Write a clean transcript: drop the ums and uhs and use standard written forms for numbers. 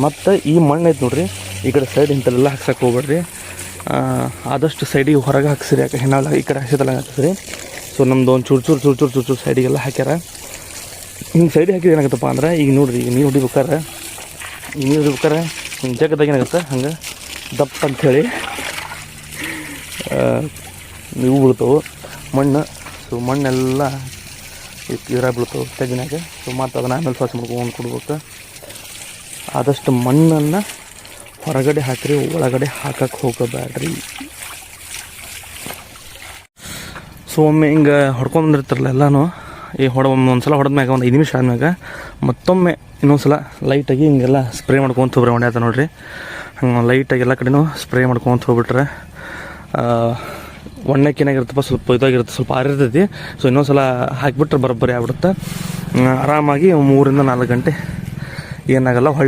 ಮತ್ತು ಈ ಮಣ್ಣು ಐತೆ ನೋಡ್ರಿ, ಈ ಕಡೆ ಸೈಡ್ ಇಂಥಲ್ಲೆಲ್ಲ ಹಾಕ್ಸಕ್ಕೆ ಹೋಗ್ಬೇಡ್ರಿ. ಆದಷ್ಟು ಸೈಡಿಗೆ ಹೊರಗೆ ಹಾಕ್ಸಿರಿ, ಯಾಕೆ ಹೆಣ್ಣಾಳ ಈ ಕಡೆ ಹಸಿದಲ್ಲ ಹಾಕ್ಸಿರಿ. ಸೊ ನಮ್ದು ಒಂದು ಚೂರು ಸೈಡಿಗೆಲ್ಲ ಹಾಕ್ಯಾರ. ಹಿಂಗೆ ಸೈಡಿಗೆ ಹಾಕಿದ್ರೆ ಏನಾಗುತ್ತಪ್ಪ ಅಂದ್ರೆ, ಈಗ ನೋಡಿರಿ, ಈಗ ನೀರು ಹೊಡಿಬೇಕಾರೆ ಹಿಂಗೆ ಜಗದಾಗ ಏನಾಗುತ್ತೆ ಹಂಗೆ ದಪ್ಪ ಅಂಥೇಳಿ ಇವು ಬೀಳ್ತವೆ ಮಣ್ಣು. ಸೊ ಮಣ್ಣೆಲ್ಲ ಇದ್ರಾಗ ಬೀಳ್ತವೆ ತೆಗಿನಾಗ. ಸೊ ಮತ್ತು ಅದನ್ನು ಆಮೇಲೆ ಸ್ವಚ್ಛ ಮಾಡ್ಕೊಂಡು ಕೊಡ್ಬೇಕು. ಆದಷ್ಟು ಮಣ್ಣನ್ನು ಹೊರಗಡೆ ಹಾಕಿರಿ, ಒಳಗಡೆ ಹಾಕಕ್ಕೆ ಹೋಗಬೇಡ್ರಿ. ಸೊ ಒಮ್ಮೆ ಹಿಂಗೆ ಹೊಡ್ಕೊಂಡ್ಬಂದಿರ್ತಾರಲ್ಲ ಎಲ್ಲನೂ, ಈ ಒಂದು ಸಲ ಹೊಡೆದ್ಮ್ಯಾಗ ಒಂದು 5 ನಿಮಿಷ ಆದ್ಮ್ಯಾಗ ಮತ್ತೊಮ್ಮೆ ಇನ್ನೊಂದು ಸಲ ಲೈಟಾಗಿ ಹಿಂಗೆಲ್ಲ ಸ್ಪ್ರೇ ಮಾಡ್ಕೊತ ಹೋಗ್ರಿ. ಹೊಡೆ ಆತ ನೋಡಿರಿ, ಹಂಗೆ ಲೈಟಾಗಿ ಎಲ್ಲ ಕಡೆನೂ ಸ್ಪ್ರೇ ಮಾಡ್ಕೊತ ಹೋಗ್ಬಿಟ್ರೆ ಒಣ್ಣಕ್ಕೆ ಏನಾಗಿರುತ್ತಪ್ಪ, ಸ್ವಲ್ಪ ಇದಾಗಿರುತ್ತೆ, ಸ್ವಲ್ಪ ಆರಿರ್ತೈತಿ. ಸೊ ಇನ್ನೊಂದು ಸಲ ಹಾಕಿಬಿಟ್ರೆ ಬರೋಬ್ಬರಿ ಆಗ್ಬಿಡುತ್ತೆ. ಆರಾಮಾಗಿ 3 ರಿಂದ 4 ಗಂಟೆ ಏನಾಗಲ್ಲ. ಹೊಳ್ಳಿ